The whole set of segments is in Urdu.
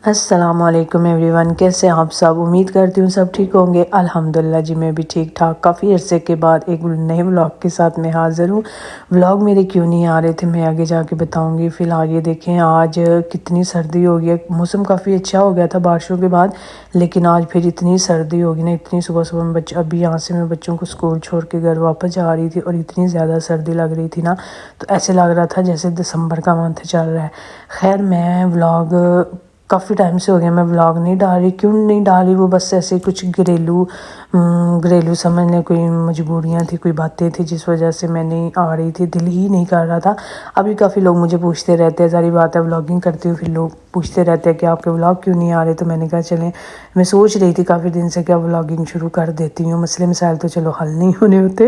السلام علیکم ایوری ون، کیسے ہیں آپ سب؟ امید کرتی ہوں سب ٹھیک ہوں گے۔ الحمدللہ جی میں بھی ٹھیک ٹھاک۔ کافی عرصے کے بعد ایک نئے ولاگ کے ساتھ میں حاضر ہوں۔ ولاگ میرے کیوں نہیں آ رہے تھے میں آگے جا کے بتاؤں گی۔ فی الحال یہ دیکھیں آج کتنی سردی ہو گئی ہے۔ موسم کافی اچھا ہو گیا تھا بارشوں کے بعد، لیکن آج پھر اتنی سردی ہوگی نا، اتنی صبح صبح میں ابھی یہاں سے میں بچوں کو اسکول چھوڑ کے گھر واپس جا رہی تھی اور اتنی زیادہ سردی لگ رہی تھی نا، تو ایسے لگ رہا تھا جیسے دسمبر کا منتھ چل رہا ہے۔ خیر میں ولاگ کافی ٹائم سے ہو گیا میں ولاگ نہیں ڈال رہی۔ کیوں نہیں ڈال رہی؟ وہ بس ایسے کچھ گھریلو سمجھ لیں، کوئی مجبوریاں تھی، کوئی باتیں تھی جس وجہ سے میں نہیں آ رہی تھی، دل ہی نہیں کر رہا تھا۔ ابھی کافی لوگ مجھے پوچھتے رہتے ہیں، ساری بات ہے ولاگنگ کرتی ہوں، پھر لوگ پوچھتے رہتے ہیں کہ آپ کے ولاگ کیوں نہیں آ رہے، تو میں نے کہا چلیں، میں سوچ رہی تھی کافی دن سے کہ ولاگنگ شروع کر دیتی ہوں، مسئلے مسائل تو چلو حل نہیں ہونے ہوتے۔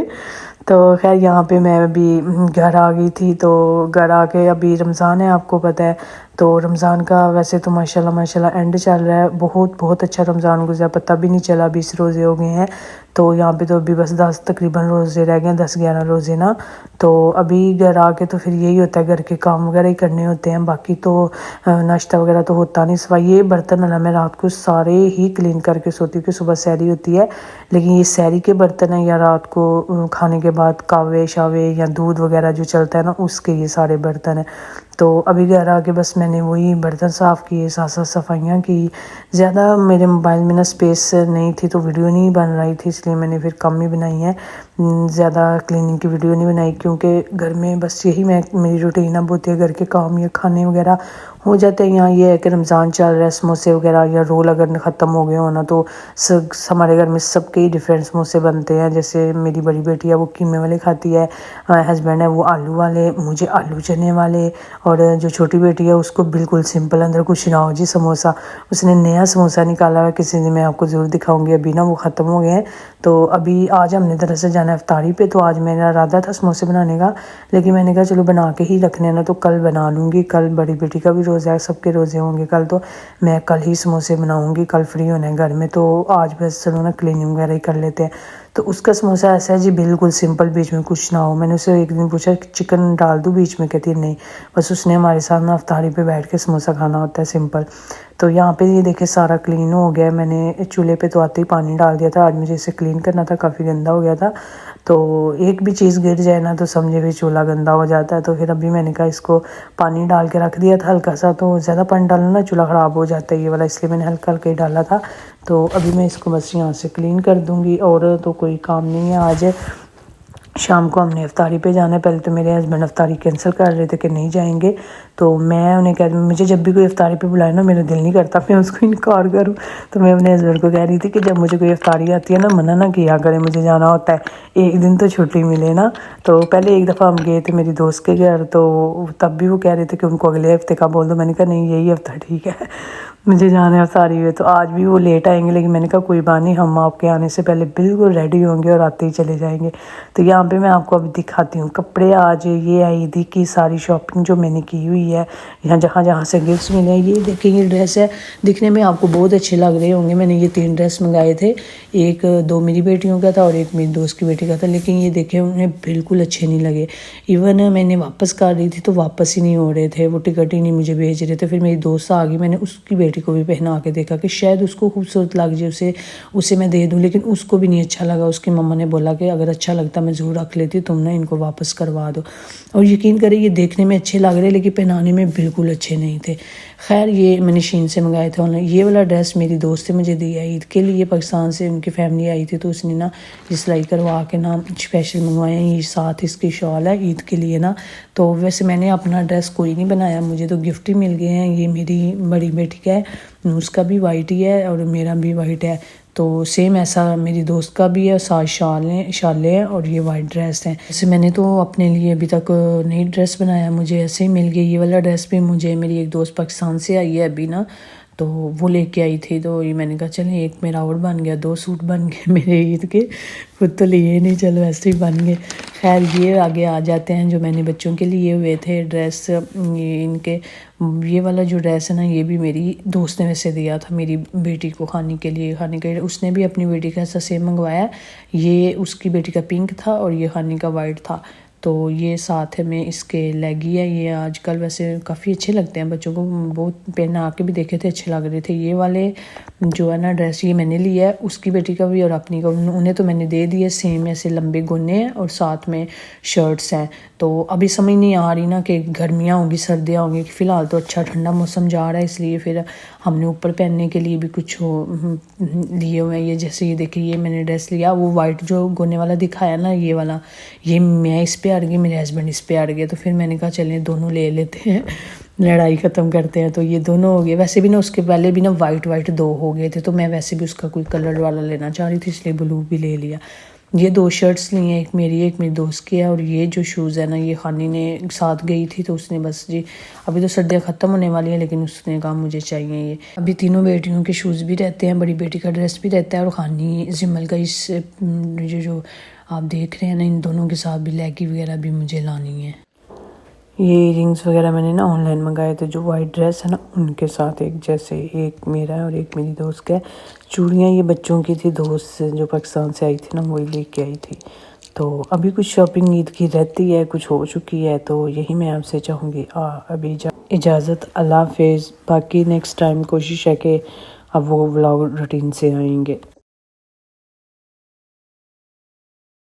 تو خیر یہاں پہ میں ابھی گھر آ گئی تھی، تو گھر آ کے ابھی رمضان ہے، آپ کو پتہ ہے، تو رمضان کا ویسے تو ماشاءاللہ اینڈ چل رہا ہے، بہت اچھا رمضان گزرا، پتہ بھی نہیں چلا، 20 روزے ہو گئے ہیں۔ تو یہاں پہ تو ابھی بس 10 تقریباً روزے رہ گئے ہیں، 10-11 روزے نا۔ تو ابھی گھر آ کے تو پھر یہی ہوتا ہے، گھر کے کام وغیرہ ہی کرنے ہوتے ہیں، باقی تو ناشتہ وغیرہ تو ہوتا نہیں، سوائے یہ برتن والا میں رات کو سارے ہی کلین کر کے سوتی ہوں کہ صبح سحری ہوتی ہے، لیکن یہ سحری کے برتن ہیں یا رات کو کھانے کے بعد کاوے شاوے یا دودھ وغیرہ جو چلتا ہے نا، اس کے یہ سارے برتن ہیں۔ تو ابھی گھر آ کے بس میں نے وہی برتن صاف کیے، ساتھ صفائیاں کی۔ زیادہ میرے موبائل میں نا اسپیس نہیں تھی تو ویڈیو نہیں بن رہی تھی، اس لیے میں نے پھر کم ہی بنائی ہے، زیادہ کلیننگ کی ویڈیو نہیں بنائی، کیونکہ گھر میں بس یہی میری روٹین اب ہوتی ہے، گھر کے کام یا کھانے وغیرہ ہو جاتے ہیں۔ یہاں یہ ہے کہ رمضان چل رہا ہے، سموسے وغیرہ یا رول اگر ختم ہو گئے ہونا تو ہمارے گھر میں سب کے ہی ڈفرینٹ سموسے بنتے ہیں۔ جیسے میری بڑی بیٹی ہے وہ قیمے والے کھاتی ہے، ہسبینڈ ہے وہ آلو والے، مجھے آلو چنے والے، اور جو چھوٹی بیٹی ہے اس کو بالکل سمپل اندر کچھ نہ ہو جی سموسا۔ اس نے نیا سموسا نکالا ہے، کسی دن میں آپ کو ضرور دکھاؤں گی، ابھی نا وہ ختم ہو گئے ہیں۔ تو ابھی آج ہم نے دراصل جانا ہے افطاری پہ، تو آج میرا ارادہ تھا سموسے بنانے کا، لیکن میں نے کہا چلو بنا کے ہی رکھنے ہیں نا، تو کل بنا لوں گی، کل بڑی بیٹی کا بھی روزہ ہے، سب کے روزے ہوں گے کل، تو میں کل ہی سموسے بناؤں گی، کل فری ہونا ہے گھر میں، تو آج بس چلو نا کلیننگ وغیرہ ہی کر لیتے ہیں۔ تو اس کا سموسا ایسا ہے جی بالکل سمپل، بیچ میں کچھ نہ ہو۔ میں نے اسے ایک دن پوچھا کہ چکن ڈال دوں بیچ میں، کہتی ہے نہیں، بس اس نے ہمارے ساتھ نا افطاری پہ بیٹھ کے سموسا کھانا ہوتا ہے سمپل۔ تو یہاں پہ یہ دیکھیں سارا کلین ہو گیا ہے، میں نے چولہے پہ تو آتے ہی پانی ڈال دیا تھا، آج مجھے اسے کلین کرنا تھا، کافی گندا ہو گیا تھا۔ تو ایک بھی چیز گر جائے نا تو سمجھے بھی چولہا گندا ہو جاتا ہے، تو پھر ابھی میں نے کہا اس کو پانی ڈال کے رکھ دیا تھا ہلکا سا، تو زیادہ پانی ڈالنا نا چولہا خراب ہو جاتا ہے یہ والا، اس لیے میں نے ہلکا ہلکا ہی ڈالا تھا۔ تو ابھی میں اس کو بس یہاں سے کلین کر دوں گی، اور تو کوئی کام نہیں ہے۔ آج شام کو ہم نے افطاری پہ جانا ہے، پہلے تو میرے ہسبینڈ افطاری کینسل کر رہے تھے کہ نہیں جائیں گے، تو میں انہیں کہہ رہی ہوں، مجھے جب بھی کوئی افطاری پہ بلائے نا میرا دل نہیں کرتا میں اس کو انکار کروں، تو میں اپنے ہسبینڈ کو کہہ رہی تھی کہ جب مجھے کوئی افطاری آتی ہے نا، منع نہ کیا کرے، مجھے جانا ہوتا ہے، ایک دن تو چھٹی ملے نا۔ تو پہلے ایک دفعہ ہم گئے تھے میری دوست کے گھر، تو تب بھی وہ کہہ رہے تھے کہ ان کو اگلے ہفتے کا بول دو، میں نے کہا نہیں یہی ہفتہ ٹھیک ہے مجھے جانا ہے افطاری میں۔ تو آج بھی وہ لیٹ آئیں گے، لیکن میں نے کہا کوئی بات نہیں، ہم آپ کے آنے سے پہلے بالکل ریڈی ہوں گے اور آتے ہی چلے جائیں گے۔ تو یہاں پہ میں آپ کو ابھی دکھاتی ہوں کپڑے، آج یہ عیدی کی ساری شاپنگ جو میں نے کی ہوئی ہے، یہاں جہاں سے گفٹس ملے ہیں۔ یہ دیکھیں یہ ڈریس ہے، دکھنے میں آپ کو بہت اچھے لگ رہے ہوں گے، میں نے یہ 3 ڈریس منگائے تھے، ایک 2 میری بیٹیوں کا تھا اور ایک میری دوست کی بیٹی کا تھا، لیکن یہ دیکھیں انہیں بالکل اچھے نہیں لگے، ایون میں نے واپس کر رہی تھی تو واپس ہی نہیں ہو رہے تھے، وہ ٹکٹ ہی نہیں مجھے بھیج رہے تھے۔ پھر میری دوست آ گئی، میں نے اس کی بیٹی کو بھی پہنا کے دیکھا کہ شاید اس کو خوبصورت لگ جائے، اسے میں دے دوں، لیکن اس کو بھی نہیں اچھا لگا۔ اس کی مما نے بولا کہ اگر اچھا لگتا میں ضرور رکھ لیتی، تم نے ان کو واپس کروا دو۔ اور یقین کریں یہ دیکھنے میں اچھے لگ رہے لیکن پہنانے میں بالکل اچھے نہیں تھے۔ خیر یہ میں نے شین سے منگائے تھے آن لائن۔ یہ والا ڈریس میری دوست نے مجھے دیا عید کے لیے، پاکستان سے ان کی فیملی آئی تھی، تو اس نے نا یہ سلائی کروا کے نا اسپیشل منگوائے ہیں، یہ ساتھ اس کی شال ہے عید کے لیے نا۔ تو ویسے میں نے اپنا ڈریس کوئی نہیں بنایا، مجھے تو گفٹ ہی مل گئے ہیں۔ یہ میری بڑی بیٹی کا ہے، اس کا بھی وائٹ ہی ہے اور میرا بھی وائٹ ہے، تو سیم ایسا میری دوست کا بھی ہے، ساتھ شالیں ہیں اور یہ وائٹ ڈریس ہیں۔ ویسے میں نے تو اپنے لیے ابھی تک نئی ڈریس بنایا، مجھے ایسے ہی مل گئی۔ یہ والا ڈریس بھی مجھے میری ایک دوست پاکستان سے آئی ہے ابھی نا، تو وہ لے کے آئی تھی، تو یہ میں نے کہا چلیں ایک میرا اور بن گیا، 2 سوٹ بن گئے میرے عید کے، خود تو لیے نہیں، چلو ایسے ہی بن گئے۔ خیر یہ آگے آ جاتے ہیں جو میں نے بچوں کے لیے ہوئے تھے ڈریس، ان کے یہ والا جو ڈریس ہے نا یہ بھی میری دوست نے ویسے دیا تھا میری بیٹی کو کھانے کے لیے، اس نے بھی اپنی بیٹی کا ایسا سیم منگوایا، یہ اس کی بیٹی کا پنک تھا اور یہ خانی کا وائٹ تھا۔ تو یہ ساتھ میں اس کے لیگی ہے. یہ آج کل ویسے کافی اچھے لگتے ہیں بچوں کو, بہت پہنا کے بھی دیکھے تھے اچھے لگ رہے تھے. یہ والے جو ہے نا ڈریس یہ میں نے لیا ہے, اس کی بیٹی کا بھی اور اپنی کا, انہیں تو میں نے دے دیا سیم ایسے لمبے گنے ہیں اور ساتھ میں شرٹس ہیں. تو ابھی سمجھ نہیں آ رہی نا کہ گرمیاں ہوں گی سردیاں ہوں گی, فی الحال تو اچھا ٹھنڈا موسم جا رہا ہے, اس لیے پھر ہم نے اوپر پہننے کے لیے بھی کچھ لیے ہوئے ہیں. یہ جیسے یہ دیکھیے یہ میں نے ڈریس لیا, وہ وائٹ جو گونے والا دکھایا نا یہ والا, یہ میں اس پہ اڑ گئی, میرے ہسبینڈ اس پہ اڑ گئے, تو پھر میں نے کہا چلیں دونوں لے لیتے ہیں, لڑائی ختم کرتے ہیں. تو یہ دونوں ہو گئے. ویسے بھی نا اس کے پہلے بھی نا وائٹ دو ہو گئے تھے, تو میں ویسے بھی اس کا کوئی کلر والا لینا چاہ رہی تھی, اس لیے بلو بھی لے لیا. یہ 2 شرٹس لی ہیں, ایک میری ایک میری دوست کی ہے. اور یہ جو شوز ہے نا یہ خانی نے ساتھ گئی تھی, تو اس نے بس جی ابھی تو سردیاں ختم ہونے والی ہیں, لیکن اس نے کہا مجھے چاہیے یہ. ابھی تینوں بیٹیوں کے شوز بھی رہتے ہیں, بڑی بیٹی کا ڈریس بھی رہتا ہے, اور خانی زمل کا اس جو آپ دیکھ رہے ہیں نا ان دونوں کے ساتھ بھی لیگی وغیرہ بھی مجھے لانی ہے. یہ ایئر رنگس وغیرہ میں نے نا آن لائن منگائے تھے, جو وائٹ ڈریس ہے نا ان کے ساتھ ایک جیسے, ایک میرا ہے اور ایک میری دوست کا ہے. چوڑیاں یہ بچوں کی تھی, دوست جو پاکستان سے آئی تھی نا وہی لے کے آئی تھی. تو ابھی کچھ شاپنگ عید کی رہتی ہے, کچھ ہو چکی ہے, تو یہی میں آپ سے چاہوں گی ابھی اجازت, اللہ حافظ. باقی نیکسٹ ٹائم کوشش ہے کہ اب وہ ولاگ روٹین سے آئیں گے.